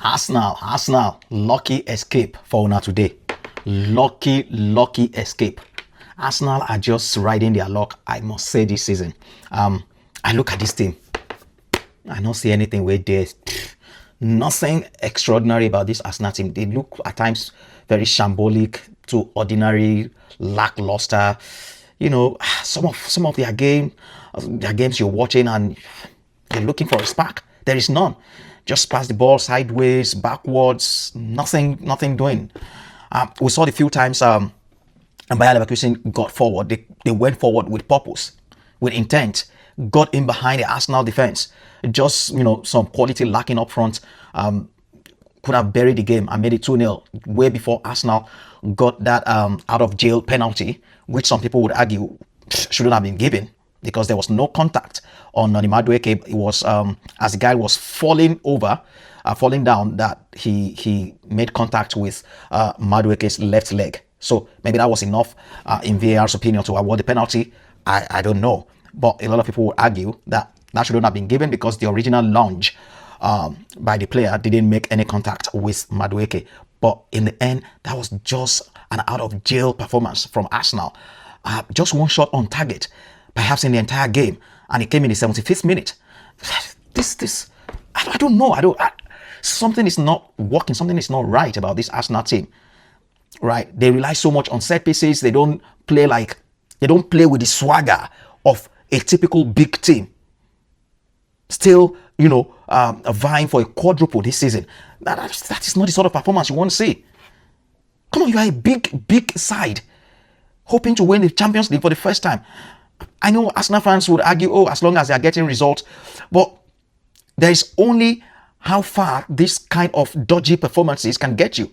Arsenal, lucky escape for now today. Lucky escape. Arsenal are just riding their luck, I must say, this season. I look at this team. I don't see anything where there's nothing extraordinary about this Arsenal team. They look at times very shambolic, too ordinary, lackluster. You know, some of their games you're watching and you're looking for a spark. There is none. Just pass the ball sideways, backwards, nothing doing. We saw the few times Bayer Leverkusen got forward. They went forward with purpose, with intent, got in behind the Arsenal defense. Just, some quality lacking up front. Could have buried the game and made it 2-0 way before Arsenal got that out of jail penalty, which some people would argue shouldn't have been given because there was no contact on Madueke. It was as the guy was falling down, that he made contact with Madueke's left leg. So maybe that was enough in VAR's opinion to award the penalty. I don't know, but a lot of people would argue that shouldn't have been given because the original lunge by the player didn't make any contact with Madueke. But in the end, that was just an out of jail performance from Arsenal. Just one shot on target, perhaps in the entire game, and it came in the 75th minute. I don't know. Something is not working. Something is not right about this Arsenal team. Right? They rely so much on set pieces. They don't play with the swagger of a typical big team. Still, vying for a quadruple this season. That is not the sort of performance you want to see. Come on, you are a big side, hoping to win the Champions League for the first time. I know Arsenal fans would argue, as long as they are getting results, but there is only how far this kind of dodgy performances can get you.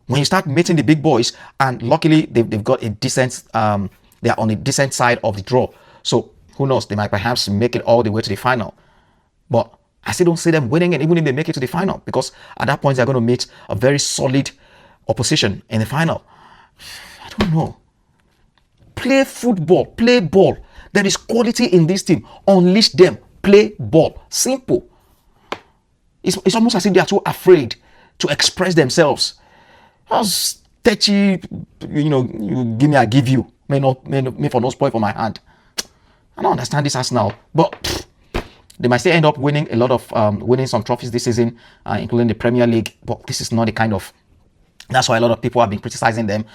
When you start meeting the big boys, and luckily they've got a decent, they are on a decent side of the draw. So who knows, they might perhaps make it all the way to the final. But I still don't see them winning it, even if they make it to the final, because at that point they're going to meet a very solid opposition in the final. I don't know. Play football, play ball. There is quality in this team. Unleash them. Play ball. Simple. It's almost as if they are too afraid to express themselves. As 30, you give me, I give you. May for no spoil for my hand. I don't understand this Arsenal, but they might still end up winning a lot of winning some trophies this season, including the Premier League. But this is not the kind of. That's why a lot of people have been criticizing them.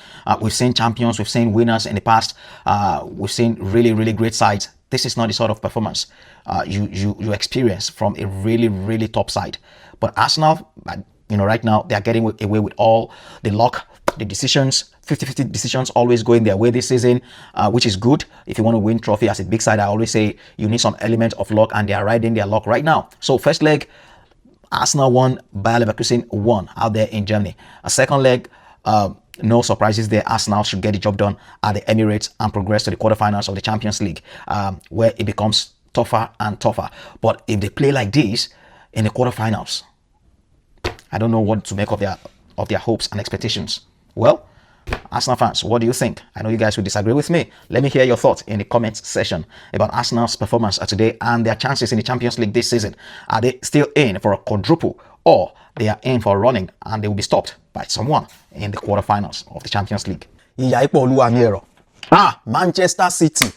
We've seen champions, we've seen winners in the past. We've seen really great sides. This is not the sort of performance you experience from a really top side. But Arsenal, right now they are getting away with all the luck, the decisions, 50-50 decisions always going their way this season, which is good. If you want to win trophy as a big side, I always say you need some element of luck, and they are riding their luck right now. So first leg, Arsenal won, Bayer Leverkusen won out there in Germany. A second leg, no surprises there. Arsenal should get the job done at the Emirates and progress to the quarterfinals of the Champions League, where it becomes tougher and tougher. But if they play like this in the quarterfinals, I don't know what to make of their hopes and expectations. Well, Arsenal fans, what do you think? I know you guys will disagree with me. Let me hear your thoughts in the comments section about Arsenal's performance today and their chances in the Champions League this season. Are they still in for a quadruple, or they are in for a running and they will be stopped by someone in the quarterfinals of the Champions League? Manchester City.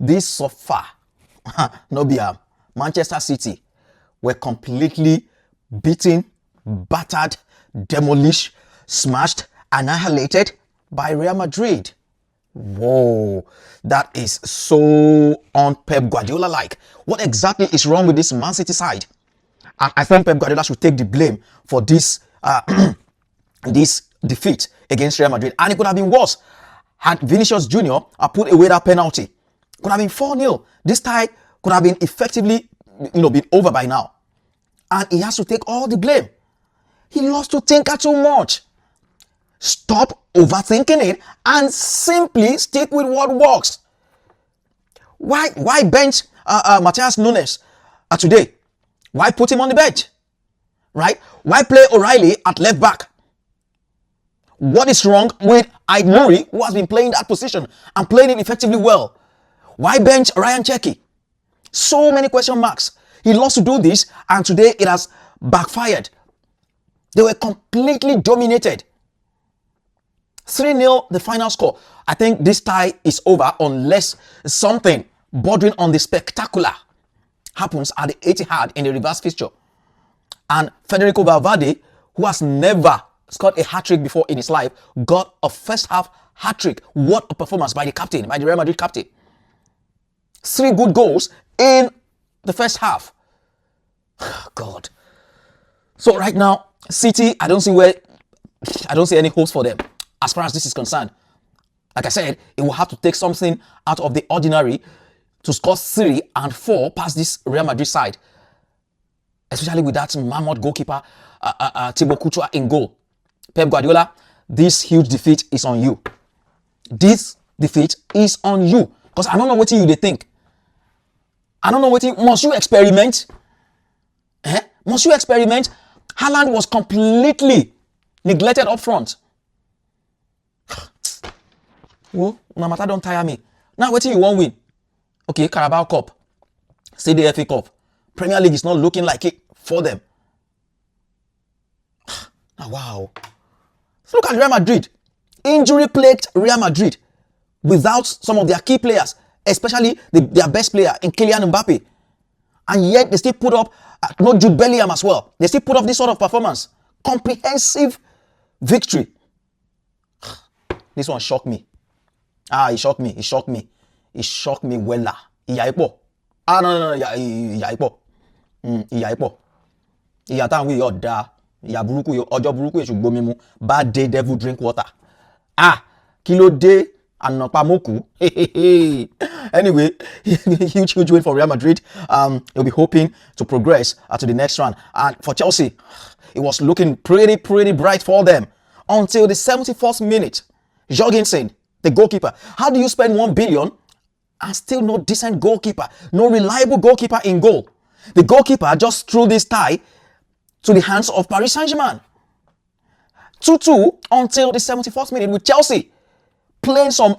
This so far, Manchester City were completely beaten, battered, demolished, smashed, annihilated by Real Madrid. Whoa, that is so un-Pep Guardiola-like. What exactly is wrong with this Man City side? I think Pep Guardiola should take the blame for this this defeat against Real Madrid. And it could have been worse had Vinicius Jr. put away that penalty. Could have been 4-0. This tie could have been effectively, been over by now. And he has to take all the blame. He loves to think too much. Stop overthinking it and simply stick with what works. Why bench Matheus Nunes today? Why put him on the bench? Right? Why play O'Reilly at left back? What is wrong with Aït-Nouri, who has been playing that position and playing it effectively well? Why bench Ryan Cherki? So many question marks. He loves to do this, and today it has backfired. They were completely dominated. 3-0 the final score. I think this tie is over unless something bordering on the spectacular happens at the Etihad in the reverse fixture. And Federico Valverde, who has never scored a hat-trick before in his life, got a first half hat-trick. What a performance by the captain, by the Real Madrid captain. 3 good goals in the first half. God. So right now, City, I don't see any hopes for them as far as this is concerned. Like I said, it will have to take something out of the ordinary to score 3 and 4 past this Real Madrid side. Especially with that mammoth goalkeeper, Thibaut Courtois in goal. Pep Guardiola, this huge defeat is on you. This defeat is on you. Because I don't know what you think. I don't know what must you experiment? Must you experiment? Haaland was completely neglected up front. Oh, no matter don't tire me. Now what you won't win? Okay, Carabao Cup. Say the FA Cup. Premier League is not looking like it for them. Wow. Look at Real Madrid. Injury-plagued Real Madrid without some of their key players, especially their best player in Kylian Mbappe. And yet they still put up, not Jude Bellingham as well. They still put up this sort of performance. Comprehensive victory. This one shocked me. It shocked me. It shocked me. It shocked me wella. No. Bad day, devil drink water. Kilo day and Nopamoku. Anyway, huge win for Real Madrid. They'll be hoping to progress to the next round. And for Chelsea, it was looking pretty bright for them until the 71st minute. Jorgensen, the goalkeeper. How do you spend 1 billion and still no decent goalkeeper? No reliable goalkeeper in goal. The goalkeeper just threw this tie to the hands of Paris Saint-Germain. 2-2 until the 71st minute with Chelsea playing some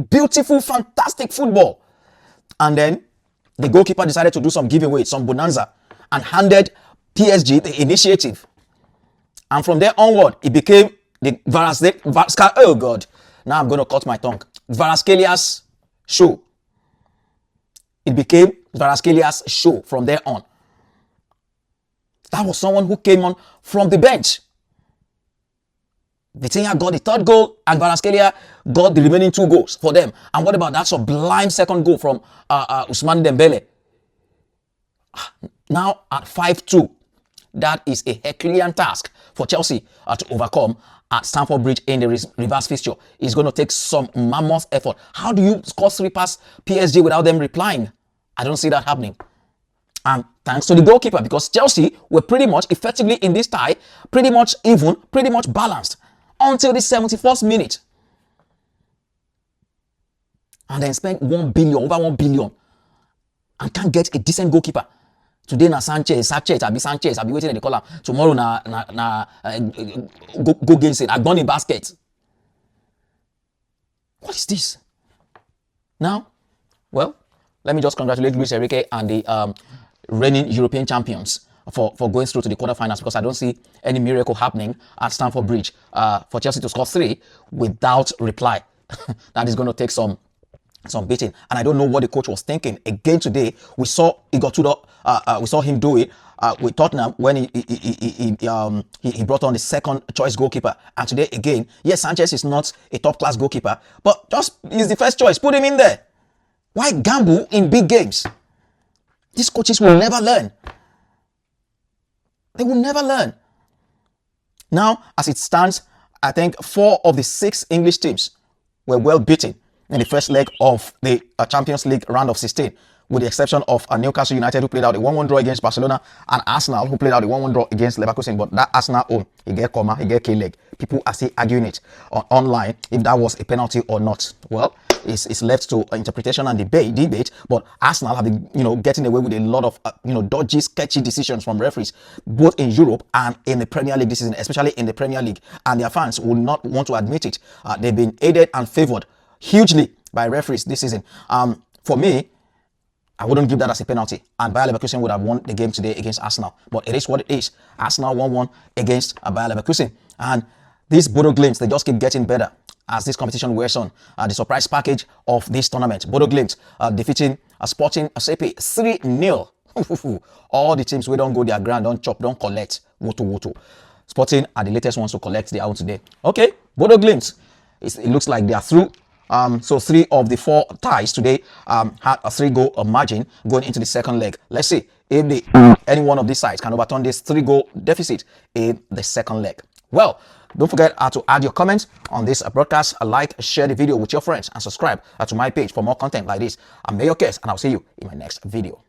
beautiful, fantastic football. And then the goalkeeper decided to do some giveaway, some bonanza, and handed PSG the initiative. And from there onward, it became the oh God, now I'm going to cut my tongue. Kvaratskhelia show. It became Kvaratskhelia show from there on. That was someone who came on from the bench. Vitinha got the 3rd goal and Kvaratskhelia got the remaining 2 goals for them. And what about that sublime 2nd goal from Ousmane Dembele? Now at 5-2, that is a Herculean task for Chelsea to overcome at Stamford Bridge in the reverse fixture. It's going to take some mammoth effort. How do you score 3 past PSG without them replying? I don't see that happening. And thanks to the goalkeeper, because Chelsea were pretty much effectively in this tie, pretty much even, pretty much balanced until the 71st minute. And then spent 1 billion, over 1 billion, and can't get a decent goalkeeper. Today na Sanchez, I'll be waiting in the column. Tomorrow go against it. I've done a basket. What is this? Now, well, let me just congratulate Luis Enrique and the reigning European champions for going through to the quarterfinals, because I don't see any miracle happening at Stamford Bridge for Chelsea to score 3 without reply. That is going to take some beating, and I don't know what the coach was thinking. Again today, we saw Igor Tudor. We saw him do it with Tottenham when he brought on the 2nd choice goalkeeper. And today again, yes, Sanchez is not a top class goalkeeper, but just he's the first choice. Put him in there. Why gamble in big games? These coaches will never learn. They will never learn. Now, as it stands, I think 4 of the 6 English teams were well beaten in the first leg of the Champions League round of 16, with the exception of Newcastle United, who played out a 1-1 draw against Barcelona, and Arsenal, who played out a 1-1 draw against Leverkusen. But that Arsenal own, he get comma, he get K-leg. People are still arguing it online if that was a penalty or not. Well, it's left to interpretation and debate. But Arsenal have been, getting away with a lot of, dodgy, sketchy decisions from referees, both in Europe and in the Premier League this season, especially in the Premier League. And their fans will not want to admit it. They've been aided and favored hugely by referees this season. For me, I wouldn't give that as a penalty. And Bayer Leverkusen would have won the game today against Arsenal. But it is what it is. Arsenal 1-1 against Bayer Leverkusen. And these Bodo Glimt, they just keep getting better as this competition wears on. The surprise package of this tournament, Bodo Glimt defeating Sporting CP 3-0. All the teams we don't go their ground, don't chop, don't collect. Woto. Sporting are the latest ones to collect their own today. Okay, Bodo Glimt. It looks like they are through. So 3 of the 4 ties today had a 3-goal margin going into the second leg. Let's see if any one of these sides can overturn this 3-goal deficit in the second leg. Well, don't forget to add your comments on this broadcast, like, share the video with your friends, and subscribe to my page for more content like this. I'm Mayor Kes, and I'll see you in my next video.